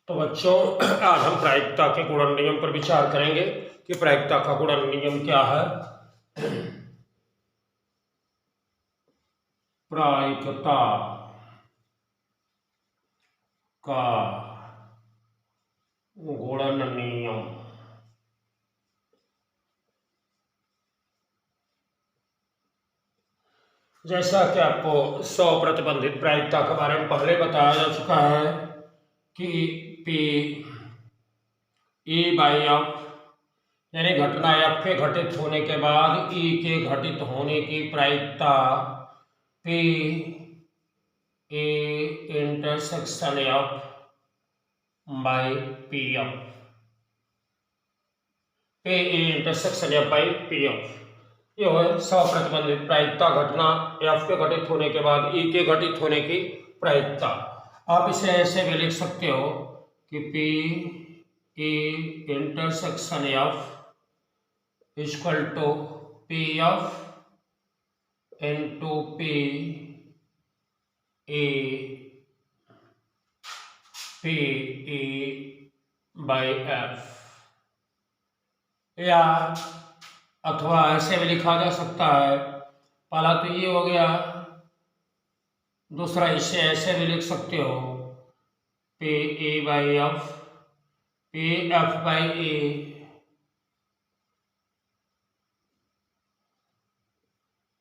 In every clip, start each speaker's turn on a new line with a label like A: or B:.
A: तो बच्चों आज हम प्रायिकता के गुणन नियम पर विचार करेंगे कि प्रायिकता का गुणन नियम क्या है। प्रायिकता का गुणन नियम। जैसा कि आपको 100 प्रतिबंधित प्रायिकता के बारे में पहले बताया जा चुका है कि P E बाई एफ यानी घटना एफ के घटित होने के बाद E के घटित होने की प्रायिकता P A intersection F by P F, P A intersection F by P F. ये है 100 प्रतिबंधित प्रायिकता घटना एफ के घटित होने के बाद ई के घटित होने की प्रायिकता। आप इसे ऐसे भी लिख सकते हो कि P E intersection F equal to P F into P E P E by F, या अथवा ऐसे भी लिखा जा सकता है। पहला तो ये हो गया, दूसरा इसे ऐसे भी लिख सकते हो P A by F P F by A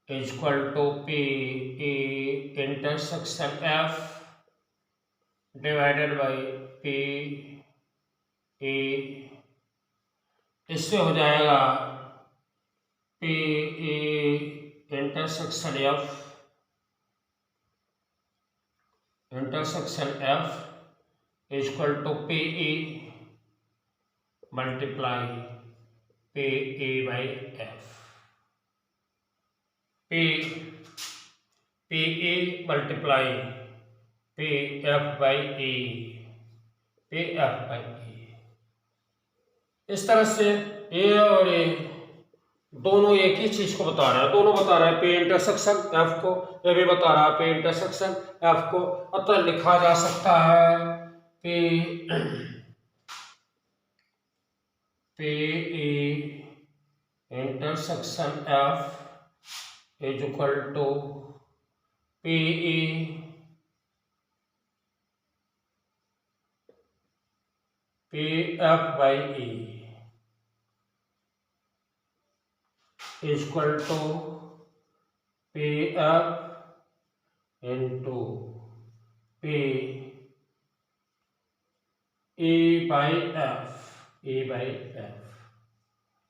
A: equal to P A intersection F divided by P A. इससे हो जाएगा P A intersection F equal to P E multiply P A by F. P A multiply P F by A, P F by A. इस तरह से ए और ए दोनों एक ही चीज को बता रहा है, दोनों बता रहा है पी इंटरसेक्शन एफ को, ये भी बता रहा है पी इंटरसेक्शन एफ को। अतः लिखा जा सकता है P A intersection F is equal to P F by A equal to P F into P A by F,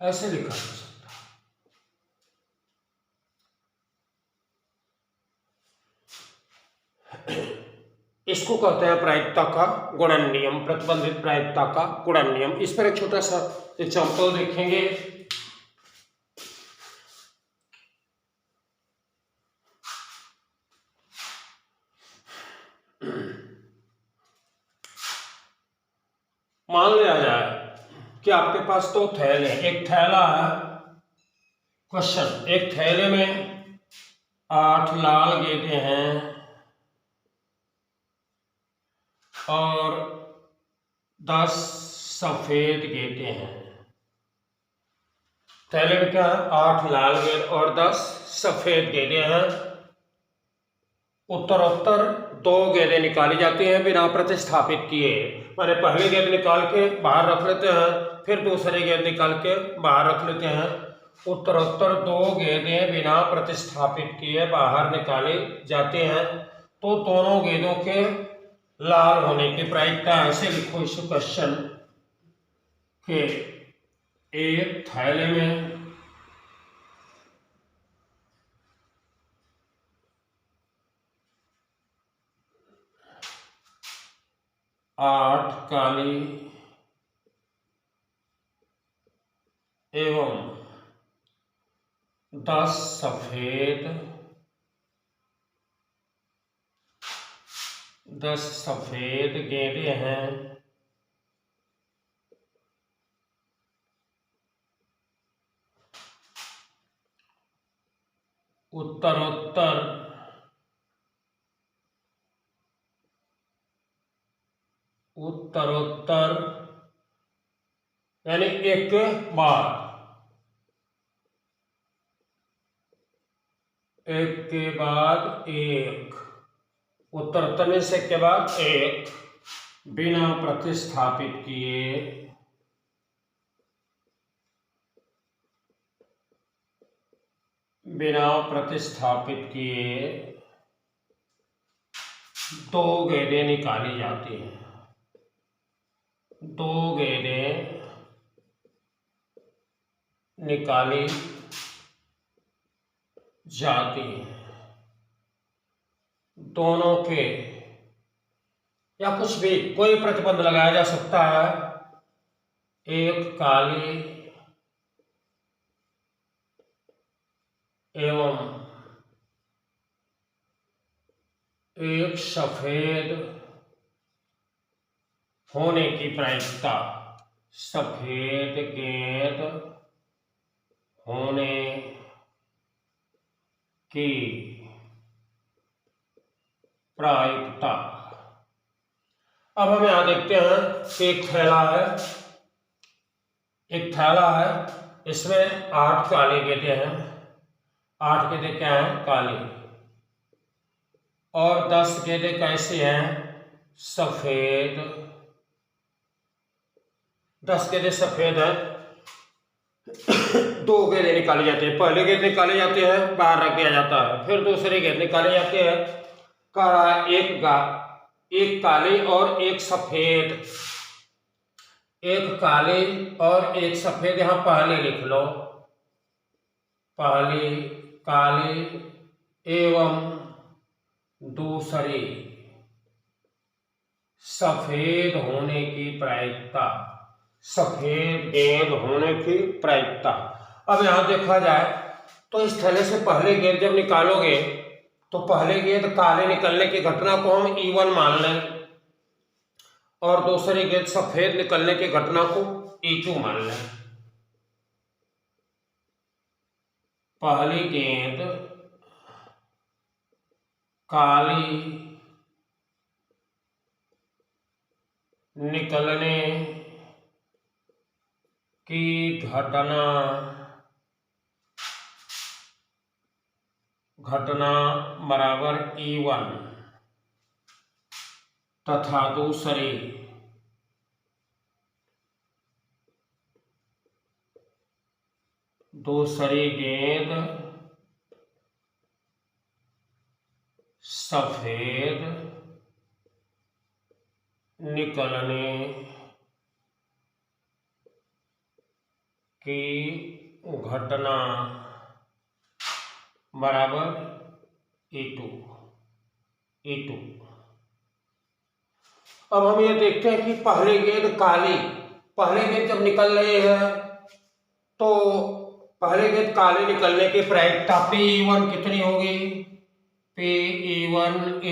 A: ऐसे लिखा जा सकता है। इसको कहते हैं प्रायिकता का गुणन नियम, प्रतिबंधित प्रायिकता का गुणन नियम। इस पर एक छोटा सा एग्जाम्पल देखेंगे। मान लिया जाए कि आपके पास दो थैले, एक थैला है, क्वेश्चन, एक थैले में 8 लाल गेंदें हैं और 10 सफेद गेंदें हैं। थैले में क्या है? 8 लाल गेंद और 10 सफेद गेंदें हैं। उत्तरोत्तर 2 गेंदें निकाली जाती हैं बिना प्रतिस्थापित किए, माने पहली गेंद निकाल के बाहर रख लेते हैं, फिर दूसरी गेंद निकाल के बाहर रख लेते हैं। उत्तरोत्तर 2 गेंदें बिना प्रतिस्थापित किए बाहर निकाली जाती हैं। तो दोनों गेंदों के लाल होने की प्रायिकता ऐसे लिखो इस क्वेश्चन के एक थैले में 8 काली एवं 10 सफेद गेंदें हैं। उत्तरोत्तर उत्तरोत्तर यानी एक के बाद एक, उत्तरोत्तर में से के बाद एक, बिना प्रतिस्थापित किए दो गेंदें निकाली जाती हैं। दो गेंदें निकाली जाती हैं। दोनों के या कुछ भी कोई प्रतिबंध लगाया जा सकता है। एक काली एवं एक सफेद होने की प्रायिकता, सफेद गेंद होने की प्रायिकता। अब हम यहां देखते हैं कि एक थैला है, इसमें 8 काली गेंदें हैं। 8 गेंदें क्या हैं? काली। और 10 गेंदें कैसी हैं? सफेद। 10 गेंदें सफेद हैं। 2 गेंदें निकाली जाती है। पहले गेंद निकाले जाते हैं, बाहर रख दिया जाता है। फिर दूसरी गेंद निकाले जाते हैं। एक काली और एक सफेद। एक काली और एक सफेद, यहां पहले लिख लो। पहली काली एवं दूसरी सफेद होने की प्रायिकता, सफेद गेंद होने की प्रायिकता। अब यहां देखा जाए तो इस थैले से पहले गेंद जब निकालोगे तो पहले गेंद काले निकलने की घटना को हम E1 मान लें और दूसरी गेंद सफेद निकलने की घटना को E2 मान लें। पहली गेंद काली निकलने की घटना बराबर E1 तथा दूसरी गेंद सफेद निकलने की घटना बराबर E2। अब हम ये देखते हैं कि पहली गेंद जब निकल रही है तो पहले गेंद काले निकलने की प्रायिकता P1 कितनी होगी? P1 =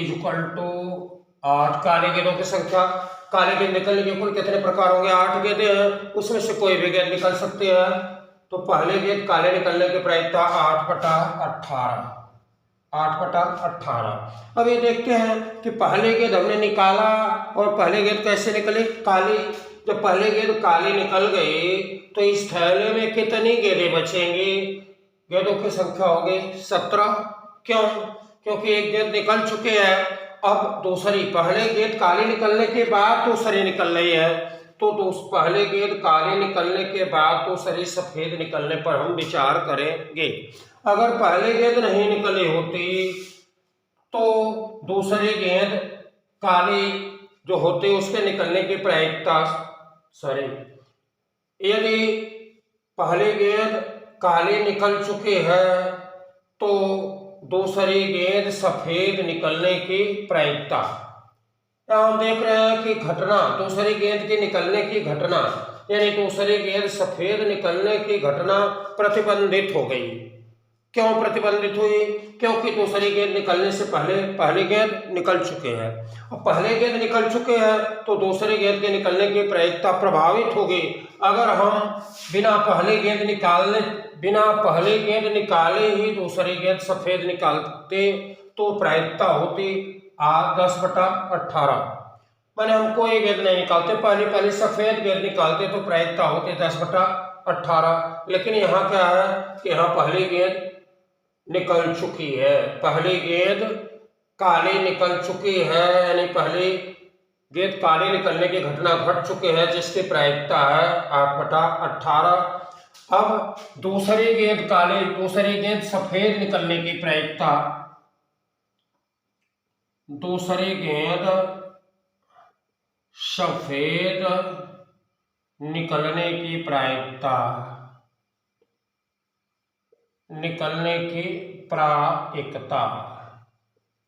A: 8 काली गेंदों की संख्या। काली गेंद निकलने के कुल कितने प्रकार होंगे? 8 गेंदें हैं, उसमें से कोई भी गेंद निकल सकती है। तो पहले गेंद काले निकलने की प्रायिकता 8/18। अब ये देखते हैं कि पहले गेंद हमने निकाला और पहले गेंद कैसे निकली? काली। जब पहले गेंद काली निकल गई तो इस थैले में कितनी गेंदें बचेंगी? गेंदों की संख्या होगी 17। क्यों? क्योंकि एक गेंद निकल चुके हैं। अब दूसरी, पहले गेंद काली निकलने के बाद दूसरी निकल रही है, तो पहले गेंद काली निकलने के बाद दूसरी सफेद निकलने पर हम विचार करेंगे। अगर पहले गेंद नहीं निकली होती तो दूसरी गेंद काली जो होती उसके निकलने की प्रायिकता, यदि पहली गेंद काली निकल चुकी है तो दूसरी गेंद सफेद निकलने की प्रायिकता। हम देख रहे हैं कि घटना, दूसरी गेंद की निकलने की घटना यानी दूसरी गेंद सफेद निकलने की घटना प्रतिबंधित हो गई। क्यों प्रतिबंधित हुई? क्योंकि दूसरी गेंद निकलने से पहली गेंद निकल चुके हैं और पहले गेंद निकल चुके हैं तो दूसरी गेंद के निकलने की प्रायिकता प्रभावित होगी। अगर हम बिना पहली गेंद निकाले ही दूसरी गेंद सफेद निकालते तो प्रायिकता होती 10/18। माने हम कोई गेंद नहीं निकालते, पहले पहले सफेद गेंद निकालते तो प्रायिकता होती 10/18। लेकिन यहाँ क्या है कि यहाँ पहली गेंद निकल चुकी है, पहली गेंद काली निकल चुकी है, यानी पहली गेंद काली निकलने की घटना घट चुकी है, जिसकी प्रायिकता है 8/18। अब दूसरी गेंद सफेद निकलने की प्रायिकता, दूसरी गेंद सफेद निकलने की प्रायिकता,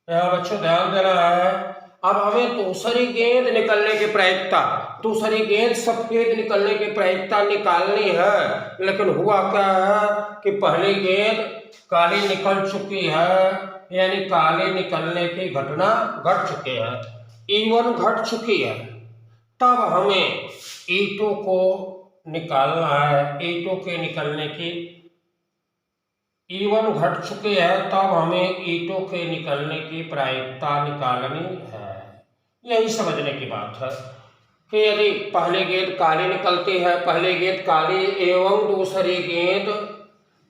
A: यहाँ बच्चों ध्यान देना है। अब हमें दूसरी गेंद निकलने की प्रायिकता, दूसरी गेंद सफेद निकलने की प्रायिकता निकालनी है, लेकिन हुआ क्या है कि पहली गेंद काली निकल चुकी है, यानी काली निकलने की घटना घट चुकी है, E1 घट चुकी है। तब हमें E2 को निकालना है, E2 के निकलने की, E1 घट चुकी है, तब हमें E2 के निकलने की प्रायिकता निकालनी है। यही समझने की बात है कि यदि पहली गेंद काली निकलती है, पहली गेंद काली एवं दूसरी गेंद,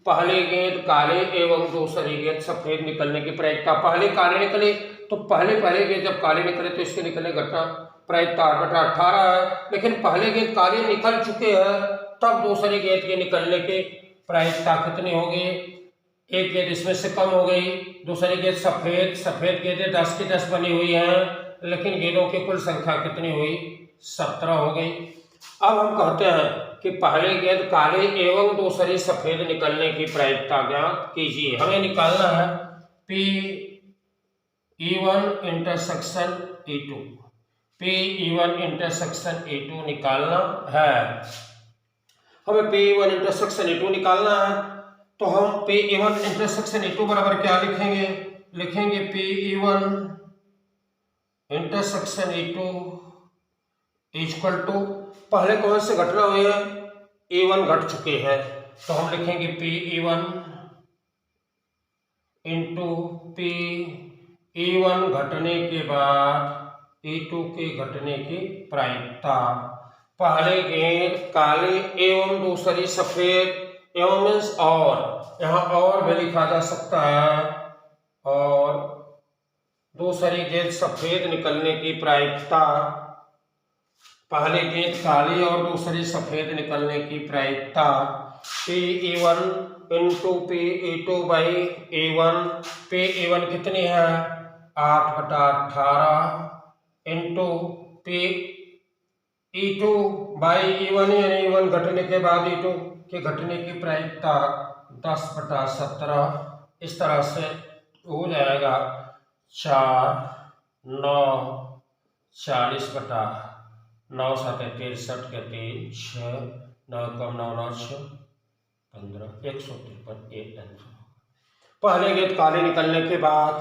A: पहली गेंद काली एवं दूसरी गेंद सफेद निकलने की प्रायिकता, पहले काली निकली तो पहले गेंद जब काली निकले तो इसके निकलने घटना प्रायिकता 8/18 है। लेकिन पहले गेंद काली निकल चुके हैं, तब दूसरी गेंद के निकलने की प्रायिकता कितनी होगी, एक गेंद इसमें से कम हो गई, दूसरी गेंद सफेद गेंदें 10 की 10 बनी हुई हैं, लेकिन गेंदों की कुल संख्या कितनी हुई, 17 हो गई। अब हम कहते हैं कि पहली गेंद काली एवं दूसरी सफेद निकलने की प्रायिकता ज्ञात कीजिए। हमें निकालना है P(E1 intersection E2), P(E1 intersection E2 निकालना है। हमें P(E1 इंटरसेक्शन E2 निकालना है, तो हम P(E1 इंटरसेक्शन E2 बराबर क्या लिखेंगे, P(E1 intersection E2 equal to, पहले कौन से घटना हुई है, E1 घट चुके हैं, तो हम लिखेंगे P(E1 इंटू P(E1 घटने के बाद E2 के घटने की प्रायिकता। पहले गेंद काली एवं दूसरी सफेद, एवं मीन्स और, यहाँ और भी लिखा जा सकता है, और दूसरी गेंद सफेद निकलने की प्रायिकता, पहली गेंद काली और दूसरी सफेद निकलने की प्रायिकता P(E1 into P(E2 by E1), P(E1 कितनी है 8/18 इंटू P(E2 बाई E1), यानी E1 घटने के बाद E2 के घटने की प्रायिकता 10/17। इस तरह से हो जाएगा 4, 9, 40/9, 7 63 के 3, 6, 9 कम 9 9 6 15, 153 एक आंसर। पहले गेंद काली निकलने के बाद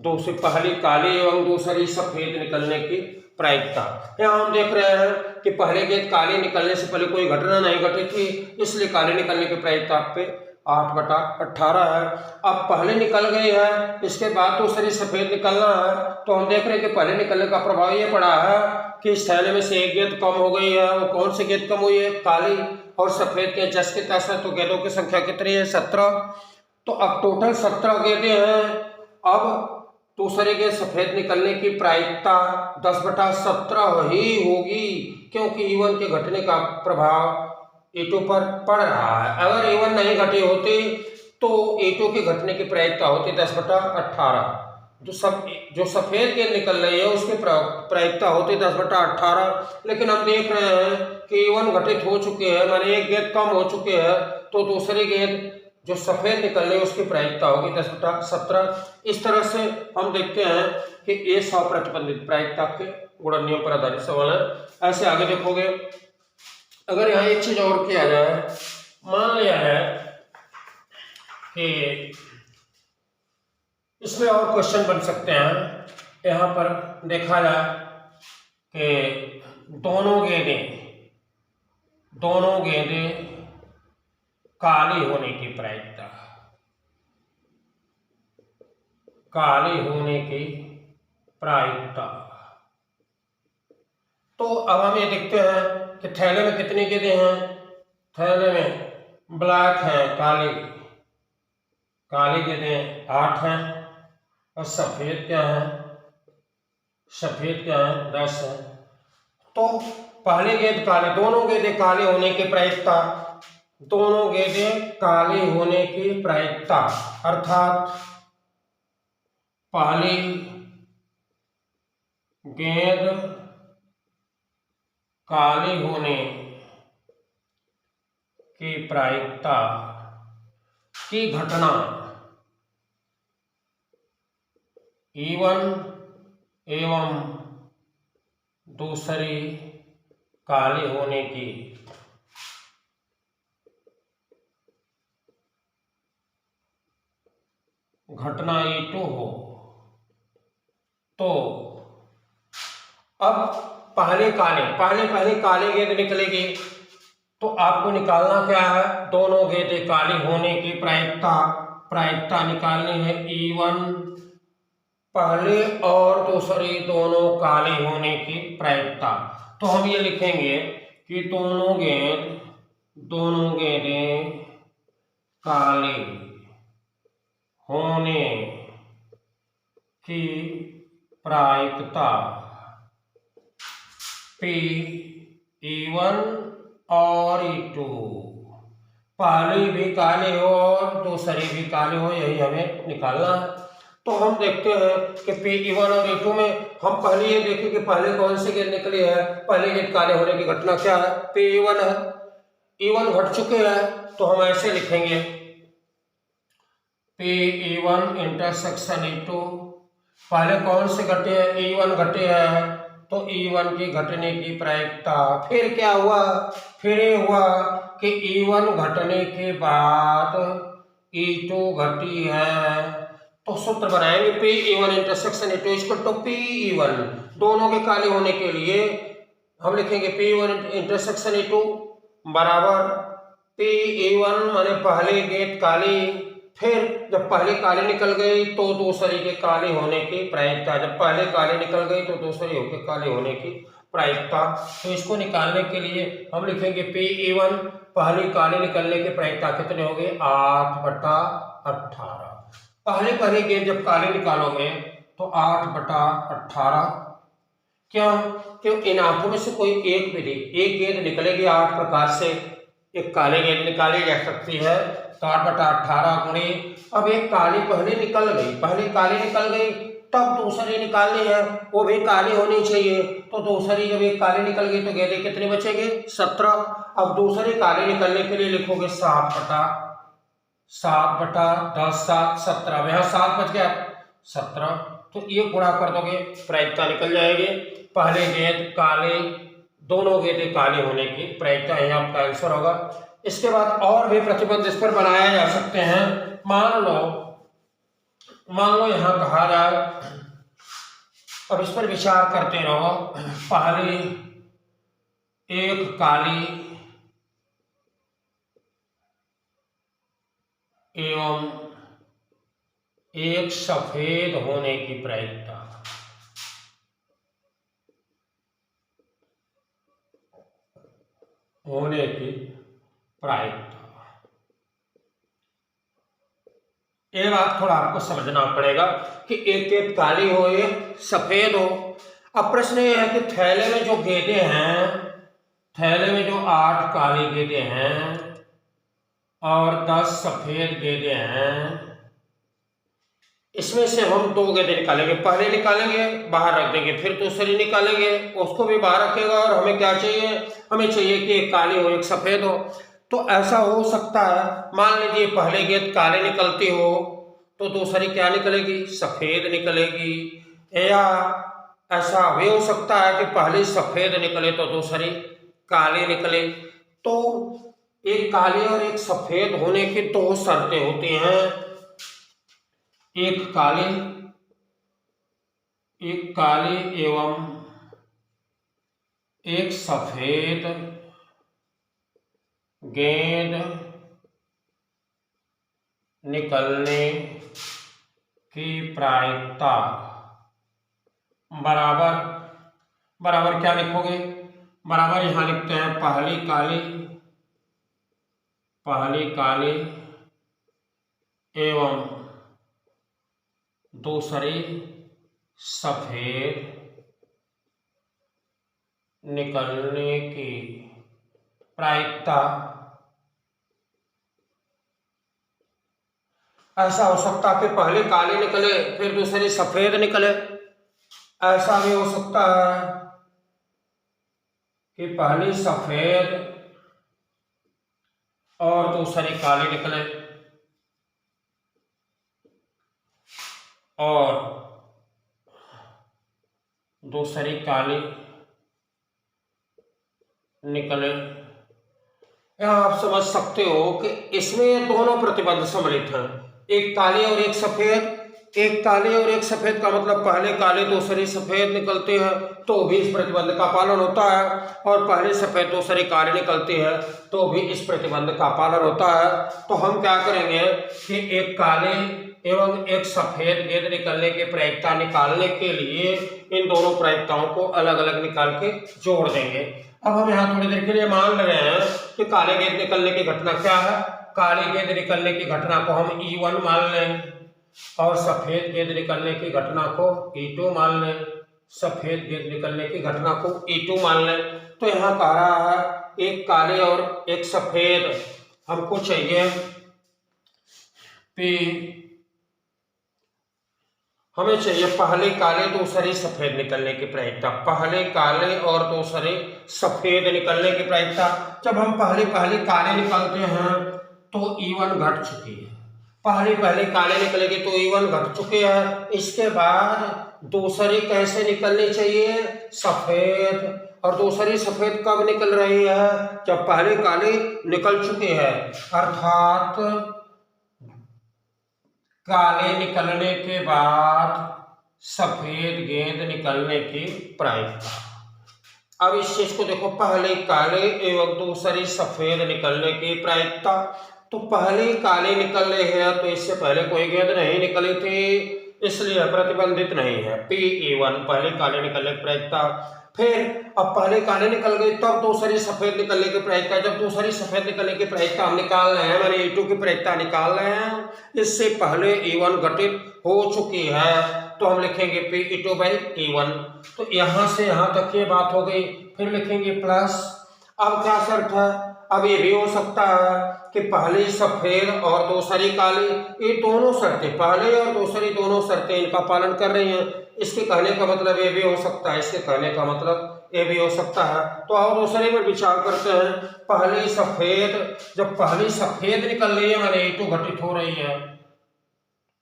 A: दूसरी, पहली काली एवं दूसरी सफेद निकलने की प्रायिकता। यहाँ हम देख रहे हैं कि पहले गेंद काली निकलने से पहले कोई घटना नहीं घटी थी, इसलिए काली निकलने की प्रायिकता पे 8/18 है। अब पहले निकल गई है, इसके बाद दूसरी सफेद निकलना है, तो हम देख रहे हैं कि पहले निकलने का प्रभाव ये पड़ा है कि इस थैले में से एक गेंद कम हो गई है। वो कौन सी गेंद कम हुई है, काली, और सफेद के 10 के 10 है, तो गेंदों की संख्या कितनी है 17। तो अब टोटल 17 गेंदें हैं। अब दूसरे गेंद सफेद निकलने की प्रायिकता 10/17 ही होगी, क्योंकि E1 के घटने का प्रभाव E2 पर पड़ रहा है। अगर E1 नहीं घटी होती तो E2 के घटने की प्रायिकता होती 10/18। जो सफेद गेंद निकल रही है उसकी प्रायिकता होती 10/18, लेकिन हम देख रहे हैं कि E1 घटित हो चुके हैं, माने एक गेंद कम हो चुके हैं, तो दूसरी गेंद जो सफेद निकल रही है उसकी प्रायिकता होगी 10/17। इस तरह से हम देखते हैं कि ये 100 प्रतिबंधित प्रायिकता के गुणन नियम पर आधारित सवाल है। ऐसे आगे देखोगे, अगर यहाँ एक चीज और किया जाए, मान लिया है कि इसमें और क्वेश्चन बन सकते हैं। यहाँ पर देखा जाए कि दोनों गेंदें काली होने की प्रायिकता, काली होने की प्रायिकता तो अब हम ये देखते हैं कि थैले में कितनी गेंदें हैं। थैले में ब्लैक है, काली काली गेंदें 8 हैं और सफेद क्या है, सफेद क्या है 10 है। तो पहली गेंद काले, दोनों गेंदें काले होने की प्रायिकता, दोनों गेंदें काले होने की प्रायिकता अर्थात पहली गेंद काली होने की प्रायिकता की घटना E1 एवं दूसरी काली होने की घटना E2 हो। तो अब पहले काले गेंद निकलेगी, तो आपको निकालना क्या है, दोनों गेंदें काली होने की प्रायिकता निकालनी है। E1 पहले और दूसरी दोनों काली होने की प्रायिकता। तो हम ये लिखेंगे कि दोनों गेंदें काली होने की प्रायिकता E1 और E2, पहली भी काली हो और दूसरी भी काली हो, यही हमें निकालना है। तो हम देखते हैं कि E1 और E2 में हम पहले ये देखें कि पहले कौन सी गेंद निकली है। पहले गेंद काले होने की घटना क्या है, E1 है। E1 घट चुके हैं, तो हम ऐसे लिखेंगे E1 इंटरसेक्शन E2। पहले कौन से घटे हैं, E1 घटे हैं, तो E1 की घटने की प्रायिकता। फिर क्या हुआ, फिर ये हुआ कि E1 घटने के बाद E2 घटी है, तो सूत्र बनाएंगे P(E1 intersection E2 equal to P(E1)। दोनों के काले होने के लिए हम लिखेंगे P(E1 इंटरसेक्शन E2 बराबर P(E1) माने पहले गेंद काली, फिर जब पहले काली निकल गई तो दूसरी के काले होने की प्रायिकता, जब पहले काली निकल गई तो दूसरी होके काले होने की प्रायिकता। तो इसको निकालने के लिए हम लिखेंगे P(E1) पहली काली निकलने की प्रायिकता कितने हो गए, 8/18। पहली गेंद जब काली निकालोगे तो 8/18। क्यों, क्यों इन आठों में से कोई एक गेंद निकलेगी 8 प्रकार से, एक काली गेंद निकाली जा सकती है, तो 8/18 गुणे, अब एक काली पहले निकल गई, तब दूसरी निकालनी है, वो भी काली होनी चाहिए। तो दूसरी जब एक काली निकल गई तो गेंदें कितनी बचेंगे, 17। अब दूसरी काली निकलने के लिए लिखोगे 7/10, 7 17, यहाँ 7 बच गया 17, तो ये गुणा कर दोगे, प्रायिकता निकल जाएगी। पहले गेंद काले, दोनों गेंदें काली होने की प्रायिकता, यही आपका आंसर होगा। इसके बाद और भी प्रतिबंध इस पर बनाए जा सकते हैं। मान लो यहां कहा जाए, अब इस पर विचार करते रहो, पहली एक काली एवं एक सफेद होने की प्रायिकता, ये बात थोड़ा आपको समझना पड़ेगा कि एक गेंद काली हो एक सफेद हो। अब प्रश्न ये है कि थैले में जो गेंदें हैं, थैले में जो 8 काली गेंदें हैं और 10 सफेद गेंदें हैं, इसमें से हम 2 गेंदें निकालेंगे, पहले निकालेंगे बाहर रख देंगे, फिर दूसरी निकालेंगे उसको भी बाहर रखेगा, और हमें क्या चाहिए, हमें चाहिए कि एक काली हो एक सफेद हो। तो ऐसा हो सकता है, मान लीजिए पहले गेंद काली निकलती हो तो दूसरी क्या निकलेगी, सफेद निकलेगी, या ऐसा भी हो सकता है कि पहले सफेद निकले तो दूसरी काली निकले। तो एक काली और एक सफेद होने की 2 शर्तें होती हैं, एक काली एवं एक सफेद गेंद निकलने की प्रायिकता बराबर बराबर क्या लिखोगे, बराबर यहाँ लिखते हैं पहली काली एवं दूसरी सफेद निकलने की प्रायिकता। ऐसा हो सकता है कि पहले काली निकले फिर दूसरी सफेद निकले, ऐसा भी हो सकता है कि पहली सफेद और दूसरी काली निकले और दूसरी काली निकले। यहां आप समझ सकते हो कि इसमें दोनों प्रतिबंध सम्मिलित हैं, एक काली और एक सफेद। एक काली और एक सफेद का मतलब पहले काले दूसरी सफेद निकलते हैं तो भी इस प्रतिबंध का पालन होता है, और पहले सफेद दूसरी काली निकलती है तो भी इस प्रतिबंध का पालन होता है। तो हम क्या करेंगे कि एक काले एवं एक सफेद गेंद निकलने की प्रायिकता निकालने के लिए इन दोनों प्रायिकताओं को अलग अलग निकाल के जोड़ देंगे। अब हम यहाँ थोड़ी देर के लिए मान रहे हैं कि काले गेंद निकलने की घटना क्या है, काली गेंद निकलने की घटना को हम E1 मान लें और सफेद गेंद निकलने की घटना को E2 मान लें, सफेद गेंद निकलने की घटना को E2 मान लें। तो यहाँ कह रहा है एक काले और एक सफेद हमको चाहिए P, हमें चाहिए पहले काले दूसरे सफेद निकलने की प्रायिकता, पहले काले और दूसरे सफेद निकलने की प्रायिकता। जब हम पहले काले निकलते हैं तो E1 घट चुकी है, पहले काले निकलेगी तो E1 घट चुके हैं। इसके बाद दूसरी कैसे निकलनी चाहिए, सफेद, और दूसरी सफेद कब निकल रही है, जब पहले काले निकल चुके हैं, अर्थात काले निकलने के बाद सफेद गेंद निकलने की प्रायिकता। अब इस चीज को देखो, पहले काले एवं दूसरी सफेद निकलने की प्रायिकता। तो पहले काले निकल रहे हैं तो इससे पहले कोई गेंद नहीं निकली थी, इसलिए प्रतिबंधित नहीं है। P1 पहले काले निकलने की प्रायिकता। फिर अब पहले काले निकल गई तब दूसरी सफेद निकलने की प्रायिकता। जब दूसरी सफेद निकलने की प्रायिकता हम निकाल रहे हैं, मैंने E2 की प्रायिकता निकाल रहे हैं, इससे पहले E1 घटित हो चुकी है तो हम लिखेंगे P2/E1। तो यहां से यहां तक ये बात हो गई। फिर लिखेंगे प्लस। अब क्या शर्त है, अब ये भी हो सकता है कि पहली सफेद और दूसरी काली, ये दोनों शर्तें, पहले और दूसरी दोनों शर्तें इनका पालन कर रही हैं। इसके कहने का मतलब ये भी हो सकता है, इसके कहने का मतलब ये भी हो सकता है। तो आओ दूसरे में विचार करते हैं। पहली सफेद, जब पहली सफेद निकल रही है माने E2 घटित हो रही है,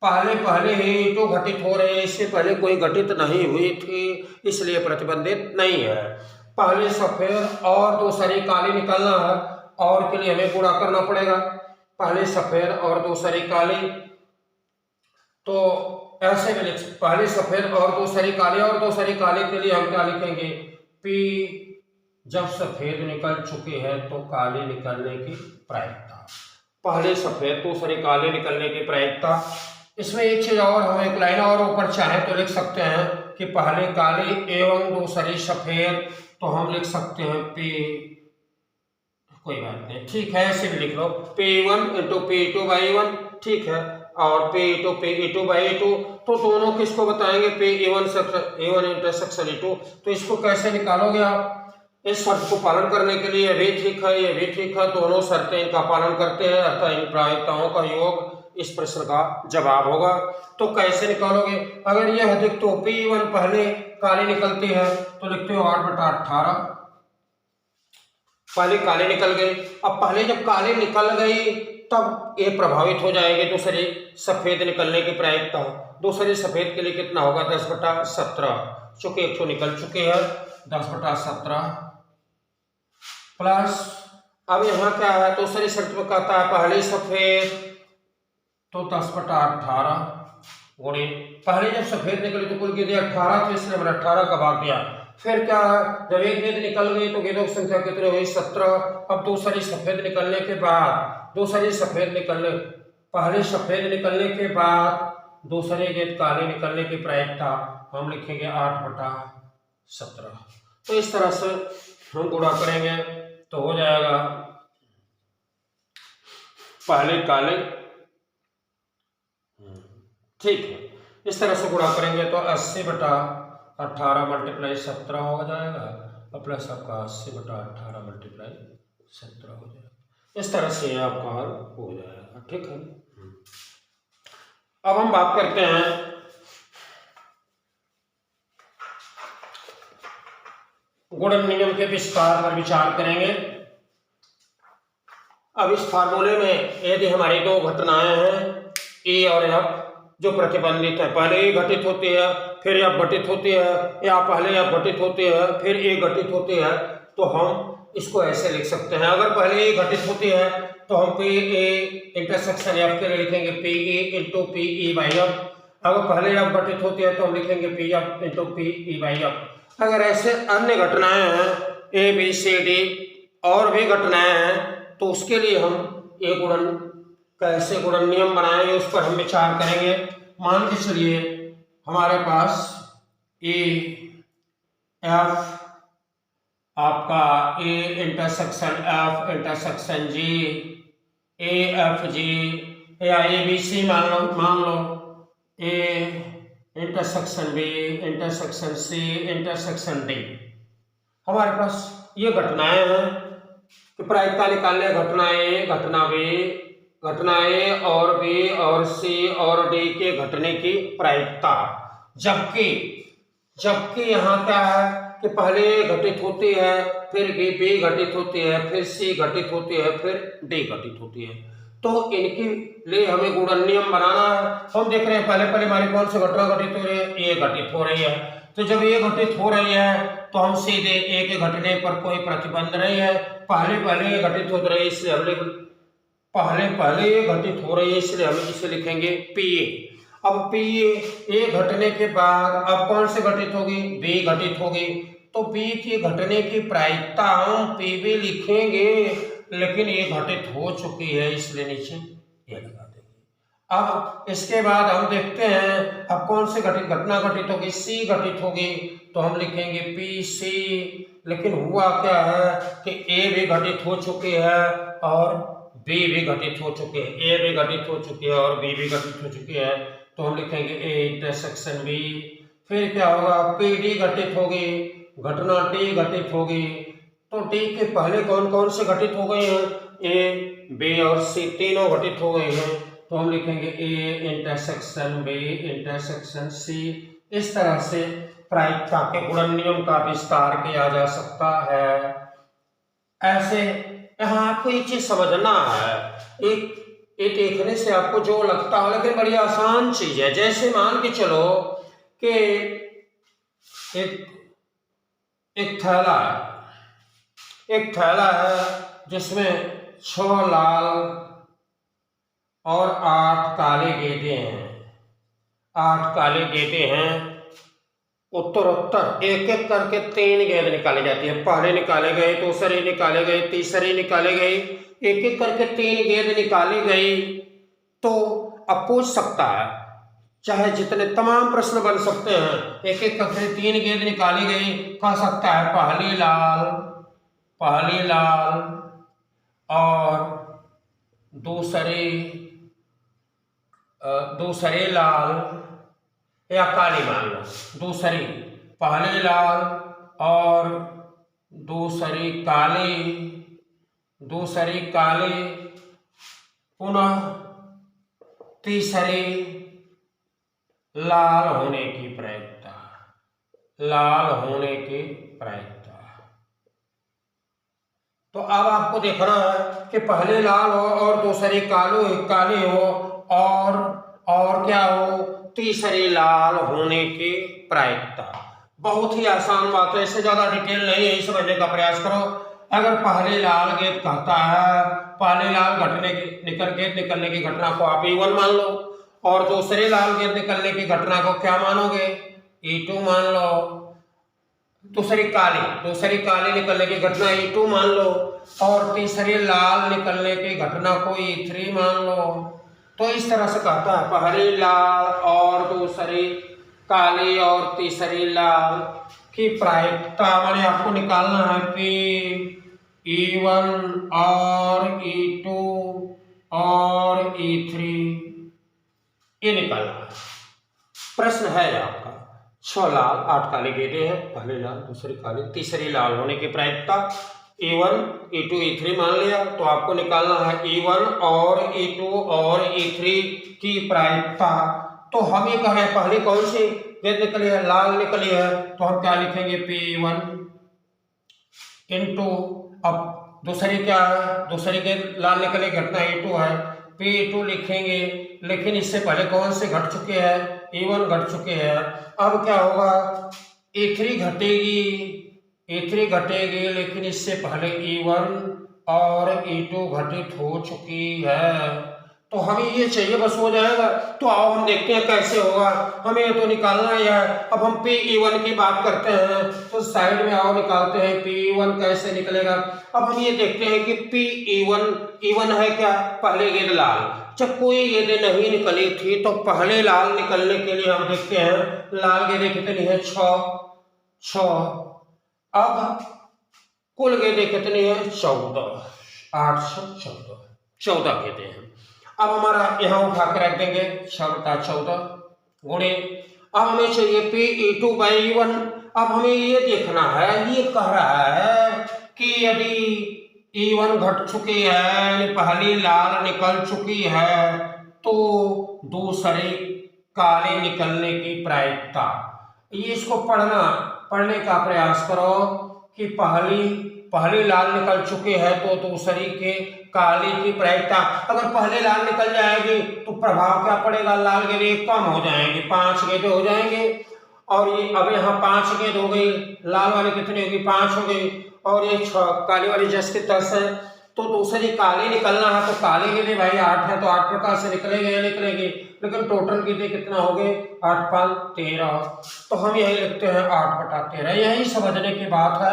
A: पहले ही E2 घटित हो रही है, इससे पहले कोई घटित नहीं हुई थी, इसलिए प्रतिबंधित नहीं है। पहले सफेद और दूसरी काली निकलना है, और के लिए हमें गुणा करना पड़ेगा, पहले सफेद और दूसरी काली। तो ऐसे में पहले सफेद और दूसरी काली, और दूसरी काली के लिए हम क्या लिखेंगे, P जब सफेद निकल चुके हैं तो काली निकलने की प्रायिकता। पहले सफेद दूसरी काली निकलने की प्रायिकता। इसमें एक चीज और, हम एक लाइन और ऊपर चाहे तो लिख सकते हैं कि पहले काली एवं दूसरी सफेद, तो हम लिख सकते हैं P, कोई बात नहीं, ठीक है, ऐसे भी लिख लो P1 × P2/E1, ठीक है, और P2/E2। तो दोनों किसको बताएंगे, P1 इंटरसेक्शन E2। तो इसको कैसे निकालोगे आप, इस शर्त को पालन करने के लिए ये भी ठीक है, ये भी ठीक है, दोनों शर्तें इनका पालन करते हैं, अतः इन प्रायिकताओं का योग इस प्रश्न का जवाब होगा। तो कैसे निकालोगे, अगर यह है तो P1 पहले काली निकलती है तो लिखते हो 8/18, पहले काले निकल गई। अब पहले जब काले निकल गई तब ये प्रभावित हो जाएगी दूसरी सफेद निकलने की प्रायिकता। दूसरी सफेद के लिए कितना होगा, 10/17, चूंकि 100 निकल चुके हैं, 10/17 प्लस। अब यहाँ क्या है, दूसरी शर्त में कहता है पहले सफेद, तो 10/18 गुणे, पहले जब सफेद निकली तो कुल गेंदें 18 थी, इसलिए मैंने 18 का भाग दिया। फिर क्या है, जब एक गेंद निकल गई तो गेंदों की संख्या कितनी हुई, 17। अब दूसरी सफेद निकलने के बाद, पहले सफेद निकलने के बाद दूसरे गेंद काले निकलने की प्रायिकता हम लिखेंगे 8/17। तो इस तरह से हम गुणा करेंगे तो हो जाएगा पहले काले, ठीक है। इस तरह से गुणा करेंगे तो 80/18 मल्टीप्लाई 17 हो जाएगा और प्लस आपका 80/18 मल्टीप्लाई 17 हो जाएगा। इस तरह से आपका हल हो जाएगा, ठीक है। अब हम बात करते हैं गुणन नियम के विस्तार पर विचार करेंगे। अब इस फार्मूले में यदि हमारी दो घटनाएं हैं ए और एफ जो प्रतिबंधित है, पहले ए घटित होती है फिर एफ घटित होती है, या पहले एफ घटित होती है फिर ए घटित होती है, तो हम इसको ऐसे लिख सकते हैं। अगर पहले ए घटित होती है तो हम पी ए इंटरसेक्शन एफ के लिए लिखेंगे P A into P E by F. अगर पहले एफ घटित होती है तो हम लिखेंगे P F into P E by F. अगर ऐसे अन्य घटनाएं हैं ए बी सी डी और भी घटनाएं हैं तो उसके लिए हम ए गुणन कैसे गुणन नियम बनाएंगे उस पर हम विचार करेंगे। मान के चलिए हमारे पास ए एफ आपका A intersection F intersection G A F G या ए बी सी मान लो A intersection B intersection C intersection D. हमारे पास ये घटनाएं हैं कि प्रायिकता निकालने घटना ए घटना बी घटना ए और बी और सी और डी के घटने की प्रायिकता, जबकि यहाँ क्या है कि पहले ए घटित होती है फिर बी घटित होती है फिर सी घटित होती है फिर डी घटित होती है। तो इनके लिए हमें गुणन नियम बनाना है। हम देख रहे हैं पहले हमारी कौन सी घटना घटित हो रही है, ए घटित हो रही है। तो जब ये घटित हो रही है तो हम सीधे ए के घटने पर कोई प्रतिबंध नहीं है, पहले ये घटित हो रही है इसलिए हम पहले ये घटित हो रही है इसलिए हम इसे लिखेंगे पी ए। अब पी ए घटने के बाद अब कौन से घटित होगी, बी घटित होगी, तो बी के घटने की प्रायिकता हम पी बी लिखेंगे, लेकिन ये घटित हो चुकी है इसलिए नीचे ये लगा देंगे। अब इसके बाद हम देखते हैं अब कौन से घटना घटित होगी, सी घटित होगी, तो हम लिखेंगे पी सी। लेकिन हुआ क्या है कि ए भी घटित हो चुकी है और बी भी घटित हो चुकी है, ए भी घटित हो चुकी है और बी भी घटित हो चुकी है, तो हम लिखेंगे ए इंटरसेक्शन बी। फिर क्या होगा, पी डी घटित होगी, घटना डी घटित होगी, तो डी के पहले कौन कौन से घटित हो गए हैं, ए बी और सी तीनों घटित हो गए हैं, तो हम लिखेंगे A intersection B intersection C. इस तरह से प्रायिकता के गुणन नियम का विस्तार किया जा सकता है। ऐसे यहाँ आपको एक चीज समझना है, एक देखने से आपको जो लगता है लेकिन बड़ी आसान चीज है। जैसे मान के चलो कि एक थैला है जिसमें 6 लाल और 8 काले गेंदे हैं। 8 काले गेंदे हैं, उत्तरोत्तर एक एक करके 3 गेंद निकाली जाती है। पहले निकाले गए, दूसरे निकाले गए, तीसरे निकाले गए, एक एक करके 3 गेंद निकाली गई। तो अब पूछ सकता है, चाहे जितने तमाम प्रश्न बन सकते हैं, एक एक करके 3 गेंद निकाली गई, कह सकता है पहली लाल और दूसरे लाल या काली मान लो, पहली लाल और दूसरी काली, पुनः तीसरी लाल होने की प्रायिकता, तो अब आपको देखना है कि पहले लाल हो और दूसरी काली हो और क्या हो, तीसरी लाल होने की प्रायिकता। बहुत ही आसान बात है, इससे ज्यादा डिटेल नहीं है, समझने का प्रयास करो। अगर पहले लाल गेंद कहता है, पहले लाल गेंद निकलने की घटना को आप E1 मान लो और दूसरे लाल गेंद निकलने की घटना को क्या मानोगे, E2 मान लो। दूसरी काली निकलने की घटना E2 मान लो और तीसरी लाल निकलने की घटना को E3 मान लो। तो इस तरह से कहता है पहली लाल और दूसरी काली और तीसरी लाल कि प्रायिकता माने आपको निकालना है P E1 और E2 और E3, ये निकालना है। प्रश्न है आपका 6 लाल 8 काले गेंदे हैं, पहले लाल दूसरे काले तीसरी लाल होने की प्रायिकता E1 E2 E3 मान लिया, तो आपको निकालना है E1 और E2 और E3 की प्रायिकता। तो हम ये कह रहे हैं पहले कौन सी गेंद निकली है, लाल निकली है, तो हम क्या लिखेंगे P1 इंटू, अब दूसरी क्या है, दूसरी गेंद लाल निकली घटना E2 है, P2 लिखेंगे, लेकिन इससे पहले कौन से घट चुके हैं, E1 घट चुके हैं। अब क्या होगा, E3 घटेगी, E3 घटेगी, लेकिन इससे पहले E1 और E2 घटित हो चुकी है, तो हमें ये चाहिए बस हो जाएगा। तो आओ हम देखते हैं कैसे होगा, हमें ये तो निकालना ही है। अब हम P1 की बात करते हैं, तो साइड में आओ निकालते हैं P1 कैसे निकलेगा। अब हम ये देखते हैं कि E1 है क्या, पहले गेंद लाल, जब कोई गेंदें नहीं निकली थी तो पहले लाल निकलने के लिए हम देखते हैं लाल गेंदें कितनी है, 6। अब कुल गेंदें कितनी है, 14, 8 से 14 गेंदें हैं। अब हमारा यहाँ उठा के रख देंगे 6/14 गुणे, अब हमें चाहिए P2/E1। अब हमें ये देखना है, ये कह रहा है कि यदि E1 घट चुकी है यानी पहली लाल निकल चुकी है, तो दूसरे काले निकलने की प्रायिकता, ये इसको पढ़ने का प्रयास करो कि पहली लाल निकल चुके हैं तो दूसरी के काले की प्रायिकता। अगर पहले लाल निकल जाएगी तो प्रभाव क्या पड़ेगा, लाल गेंदें कम हो जाएंगी, 5 गेंदें हो जाएंगे, और ये अब यहाँ 5 गेंद हो गई, लाल वाली कितनी होगी, 5 हो गई, और ये 6 काली वाली जस के 10 है, तो दूसरी काली निकलना है, तो काली गेंदें भाई 8 है, तो 8 प्रकार से निकलेगी, लेकिन टोटल गेंदें कितना हो गए, 8×5 13। तो हम यही लिखते हैं 8/13। यही समझने की बात है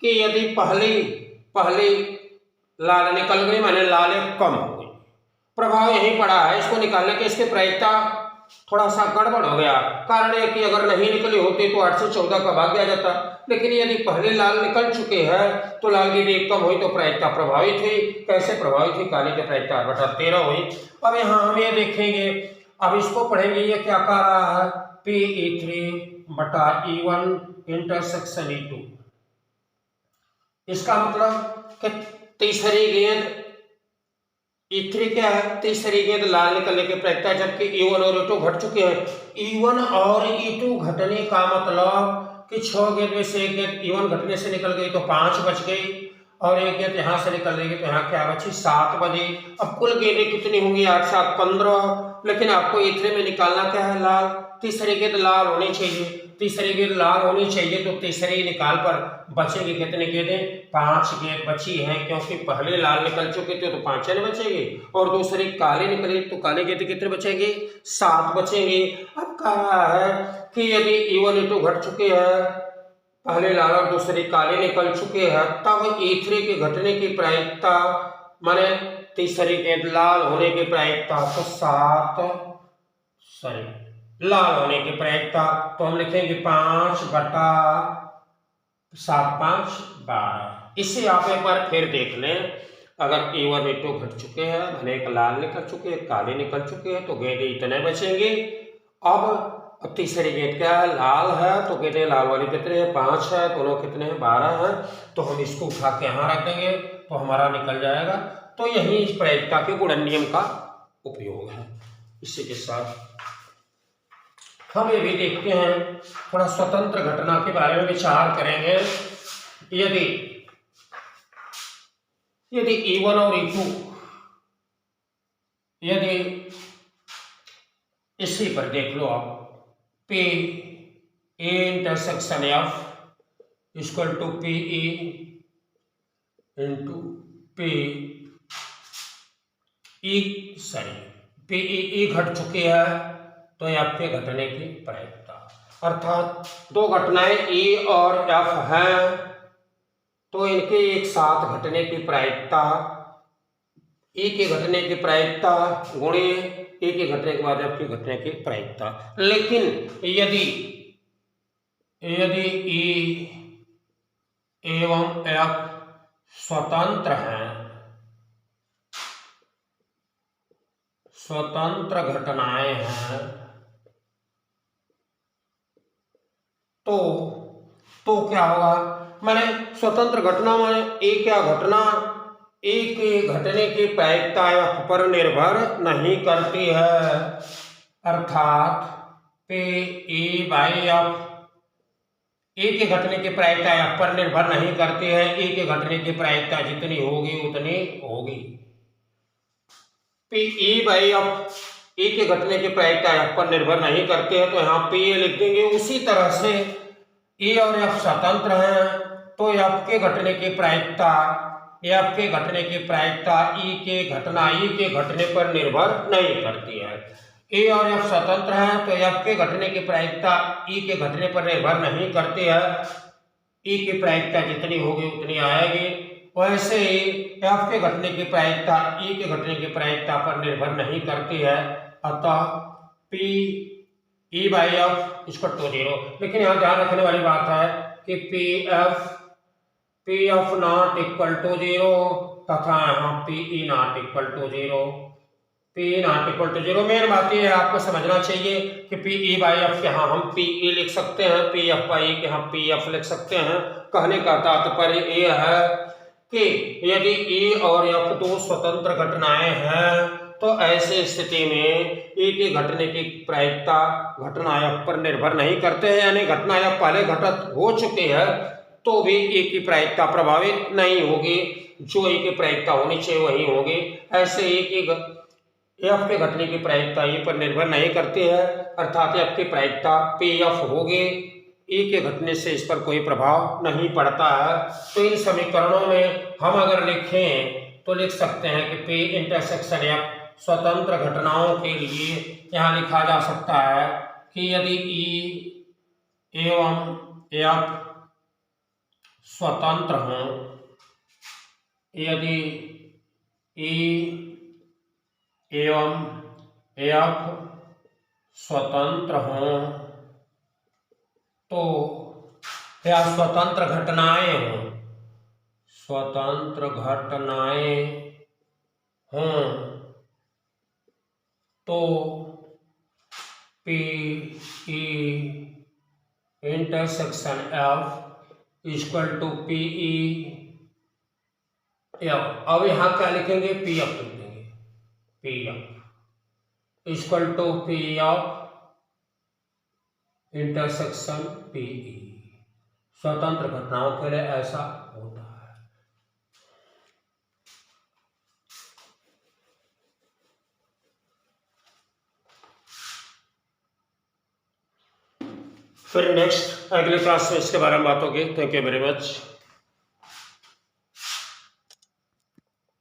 A: कि यदि पहली लाल निकल गई माने लाल कम हो गई, प्रभाव यही पड़ा है। इसको निकालने के इसके प्रायिकता थोड़ा सा गड़बड़ हो गया, कारण है कि अगर नहीं निकली होती तो 8 से 14 का भाग दिया जाता, लेकिन यदि पहले लाल निकल चुके हैं तो लाल की गेंद कम हुई तो प्रायिकता प्रभावित हुई। कैसे प्रभावित हुई, काले की प्रायिकता 8/13 हुई। अब यहाँ हम ये देखेंगे, अब इसको पढ़ेंगे, ये क्या कह रहा है, P E3/E1 इंटरसेक्शन E2। इसका मतलब कि तीसरी गेंद E3 क्या है, तीसरी गेंद लाल निकलने की प्रायिकता, जबकि E1 और E2 घट चुके हैं। E1 और E2 घटने का मतलब कि 6 गेंद में से एक गेंद E1 घटने से निकल गई तो 5 बच गई, और एक गेंद यहाँ से निकल गई तो यहाँ क्या बची, 7 बची। अब कुल गेंदें कितनी होंगी, 8 7 15, लेकिन आपको E3 में निकालना क्या है, लाल। तीसरी गेंद लाल होनी चाहिए, तीसरी गेंद लाल होनी चाहिए, तो तीसरी निकाल पर बचेगी कितनी गेंदें, 5 गेंद बची हैं, क्योंकि पहले लाल निकल चुके थे तो 5 नहीं बचेगी, और दूसरी काली निकली तो काली गेंदें कितने बचेंगे, 7 बचेंगे। अब कह रहा है कि यदि E1 E2 घट चुके हैं, पहले लाल और दूसरी काले निकल चुके हैं, तब E3 के घटने की प्रायिकता माने तीसरी गेंद लाल होने की प्रायिकता, तो 7 लाल होने की प्रायिकता, तो हम लिखेंगे 5/7×5 12। इससे आप एक बार फिर देख लें, अगर E1 E2 घट चुके हैं, भले एक लाल निकल चुके हैं, काले निकल चुके हैं, तो गेंदें इतने बचेंगे। अब तीसरी गेंद क्या है, लाल है, तो गेंदें लाल वाली कितने हैं, 5 है, दोनों कितने हैं, 12 हैं, तो हम इसको उठा के यहाँ रख देंगे तो हमारा निकल जाएगा। तो यही इस प्रायिकता के गुणन नियम का उपयोग है। इसी के साथ हम ये भी देखते हैं, थोड़ा स्वतंत्र घटना के बारे में विचार करेंगे। यदि E1 और E2 यदि इसी पर देख लो आप, P intersection F equal to PE into PE घट चुकी है तो F के घटने की प्रायिकता, अर्थात दो घटनाएं E और F हैं, तो इनके एक साथ घटने की प्रायिकता, E के घटने की प्रायिकता गुणे E के घटने के बाद F के घटने की प्रायिकता। लेकिन यदि यदि ई एवं एफ स्वतंत्र हैं, स्वतंत्र घटनाएं हैं, तो क्या होगा? माने स्वतंत्र घटना माने एक या घटना एक के घटने की प्रायिकता एफ पर निर्भर नहीं करती है, अर्थात P E by F A के घटने की प्रायिकता एफ पर निर्भर नहीं करती है। ए के घटने की प्रायिकता जितनी होगी उतनी होगी। P E by F A के घटने की प्रायिकता एफ पर निर्भर नहीं करती है, तो यहाँ पी ए लिख देंगे। उसी तरह से ए और एफ स्वतंत्र हैं, तो एफ के घटने की प्रायिकता ई के घटने पर निर्भर नहीं करती है। ए और एफ स्वतंत्र हैं, तो एफ के घटने की प्रायिकता ई के घटने पर निर्भर नहीं करती है। ई की प्रायिकता जितनी होगी उतनी आएगी। वैसे ही एफ के घटने की प्रायिकता ई के घटने की प्रायिकता पर निर्भर नहीं करती है, अतः पी ई बाई एफ इसको 0। लेकिन यहाँ ध्यान रखने वाली बात है कि P F not equal to 0 तथा यहाँ P E not equal to 0। P not equal to 0 main बात यह है, आपको समझना चाहिए कि पी ई बाई एफ के यहाँ हम पी ई लिख सकते हैं, पी एफ बाई के यहाँ पी एफ लिख सकते हैं। कहने का तात्पर्य यह है कि यदि ई और एफ दो स्वतंत्र घटनाएं हैं, तो ऐसे स्थिति में ए के घटने की प्रायिकता घटना एफ पर निर्भर नहीं करते हैं, यानी घटना एफ पहले घटित हो चुकी है तो भी ए की प्रायिकता प्रभावित नहीं होगी, जो ए की प्रायिकता होनी चाहिए वही होगी। ऐसे ए की एफ के घटने की प्रायिकता ए पर निर्भर नहीं करती है, अर्थात एफ की प्रायिकता पी एफ होगी, ए के घटने से इस पर कोई प्रभाव नहीं पड़ता है। तो इन समीकरणों में हम अगर लिखें तो लिख सकते हैं कि पी इंटरसेक्शन एफ स्वतंत्र घटनाओं के लिए यहाँ लिखा जा सकता है कि यदि ई एवं एफ स्वतंत्र हों, यदि ई एवं एफ स्वतंत्र हों, तो या स्वतंत्र घटनाएं हों, स्वतंत्र घटनाएं हों, तो P E intersection F equal to P E F. अब यहाँ क्या लिखेंगे? पी एफ लिख देंगे, P F equal to P F intersection P E. स्वतंत्र घटनाओं के लिए ऐसा होता है। फिर नेक्स्ट अगले क्लास में इसके बारे में बात होगी। Thank you very much.